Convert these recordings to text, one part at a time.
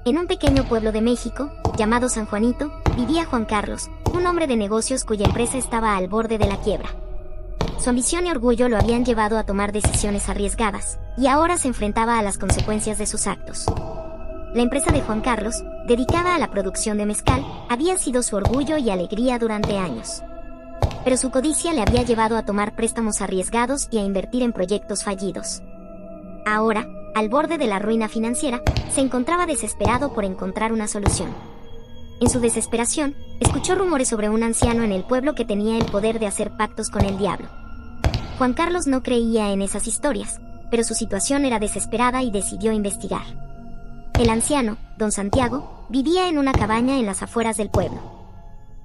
En un pequeño pueblo de México, llamado San Juanito, vivía Juan Carlos, un hombre de negocios cuya empresa estaba al borde de la quiebra. Su ambición y orgullo lo habían llevado a tomar decisiones arriesgadas, y ahora se enfrentaba a las consecuencias de sus actos. La empresa de Juan Carlos, dedicada a la producción de mezcal, había sido su orgullo y alegría durante años. Pero su codicia le había llevado a tomar préstamos arriesgados y a invertir en proyectos fallidos. Ahora, al borde de la ruina financiera, se encontraba desesperado por encontrar una solución. En su desesperación, escuchó rumores sobre un anciano en el pueblo que tenía el poder de hacer pactos con el diablo. Juan Carlos no creía en esas historias, pero su situación era desesperada y decidió investigar. El anciano, don Santiago, vivía en una cabaña en las afueras del pueblo.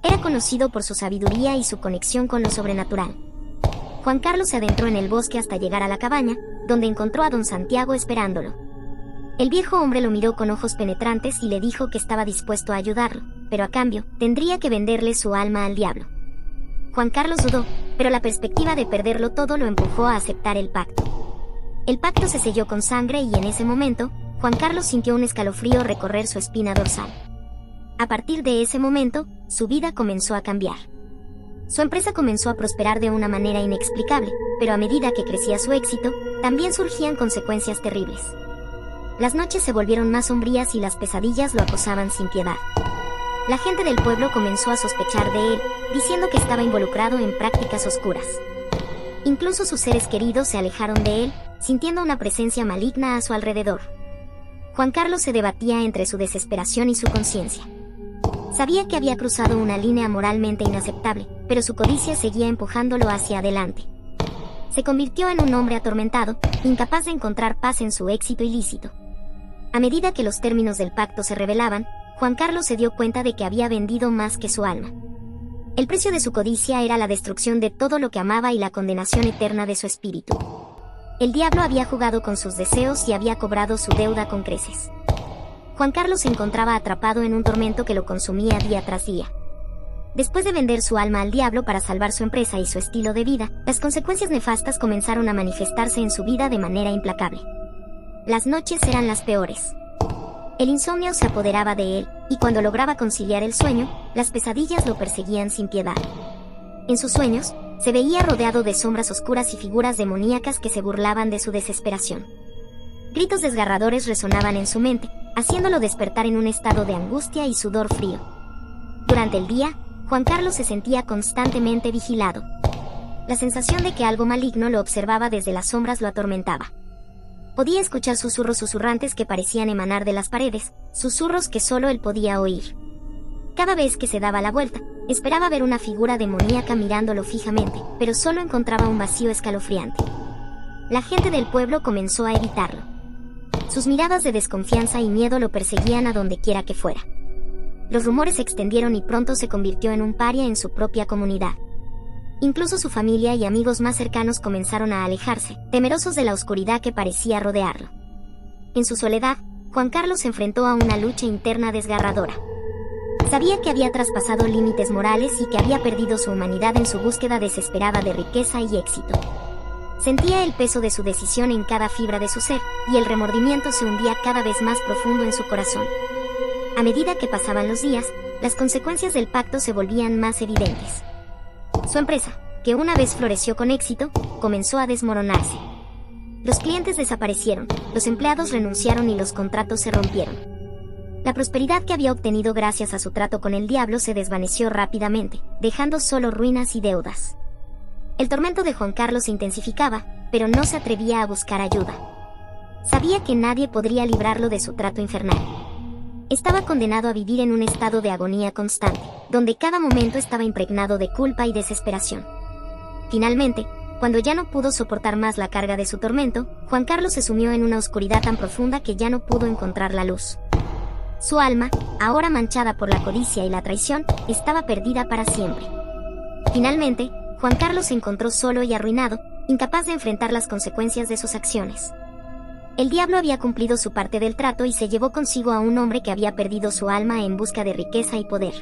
Era conocido por su sabiduría y su conexión con lo sobrenatural. Juan Carlos se adentró en el bosque hasta llegar a la cabaña, donde encontró a don Santiago esperándolo. El viejo hombre lo miró con ojos penetrantes y le dijo que estaba dispuesto a ayudarlo, pero a cambio, tendría que venderle su alma al diablo. Juan Carlos dudó, pero la perspectiva de perderlo todo lo empujó a aceptar el pacto. El pacto se selló con sangre y en ese momento, Juan Carlos sintió un escalofrío recorrer su espina dorsal. A partir de ese momento, su vida comenzó a cambiar. Su empresa comenzó a prosperar de una manera inexplicable, pero a medida que crecía su éxito, también surgían consecuencias terribles. Las noches se volvieron más sombrías y las pesadillas lo acosaban sin piedad. La gente del pueblo comenzó a sospechar de él, diciendo que estaba involucrado en prácticas oscuras. Incluso sus seres queridos se alejaron de él, sintiendo una presencia maligna a su alrededor. Juan Carlos se debatía entre su desesperación y su conciencia. Sabía que había cruzado una línea moralmente inaceptable, pero su codicia seguía empujándolo hacia adelante. Se convirtió en un hombre atormentado, incapaz de encontrar paz en su éxito ilícito. A medida que los términos del pacto se revelaban, Juan Carlos se dio cuenta de que había vendido más que su alma. El precio de su codicia era la destrucción de todo lo que amaba y la condenación eterna de su espíritu. El diablo había jugado con sus deseos y había cobrado su deuda con creces. Juan Carlos se encontraba atrapado en un tormento que lo consumía día tras día. Después de vender su alma al diablo para salvar su empresa y su estilo de vida, las consecuencias nefastas comenzaron a manifestarse en su vida de manera implacable. Las noches eran las peores. El insomnio se apoderaba de él, y cuando lograba conciliar el sueño, las pesadillas lo perseguían sin piedad. En sus sueños, se veía rodeado de sombras oscuras y figuras demoníacas que se burlaban de su desesperación. Gritos desgarradores resonaban en su mente, haciéndolo despertar en un estado de angustia y sudor frío. Durante el día, Juan Carlos se sentía constantemente vigilado. La sensación de que algo maligno lo observaba desde las sombras lo atormentaba. Podía escuchar susurros susurrantes que parecían emanar de las paredes, susurros que solo él podía oír. Cada vez que se daba la vuelta, esperaba ver una figura demoníaca mirándolo fijamente, pero solo encontraba un vacío escalofriante. La gente del pueblo comenzó a evitarlo. Sus miradas de desconfianza y miedo lo perseguían a donde quiera que fuera. Los rumores se extendieron y pronto se convirtió en un paria en su propia comunidad. Incluso su familia y amigos más cercanos comenzaron a alejarse, temerosos de la oscuridad que parecía rodearlo. En su soledad, Juan Carlos se enfrentó a una lucha interna desgarradora. Sabía que había traspasado límites morales y que había perdido su humanidad en su búsqueda desesperada de riqueza y éxito. Sentía el peso de su decisión en cada fibra de su ser, y el remordimiento se hundía cada vez más profundo en su corazón. A medida que pasaban los días, las consecuencias del pacto se volvían más evidentes. Su empresa, que una vez floreció con éxito, comenzó a desmoronarse. Los clientes desaparecieron, los empleados renunciaron y los contratos se rompieron. La prosperidad que había obtenido gracias a su trato con el diablo se desvaneció rápidamente, dejando solo ruinas y deudas. El tormento de Juan Carlos se intensificaba, pero no se atrevía a buscar ayuda. Sabía que nadie podría librarlo de su trato infernal. Estaba condenado a vivir en un estado de agonía constante, donde cada momento estaba impregnado de culpa y desesperación. Finalmente, cuando ya no pudo soportar más la carga de su tormento, Juan Carlos se sumió en una oscuridad tan profunda que ya no pudo encontrar la luz. Su alma, ahora manchada por la codicia y la traición, estaba perdida para siempre. Finalmente, Juan Carlos se encontró solo y arruinado, incapaz de enfrentar las consecuencias de sus acciones. El diablo había cumplido su parte del trato y se llevó consigo a un hombre que había perdido su alma en busca de riqueza y poder.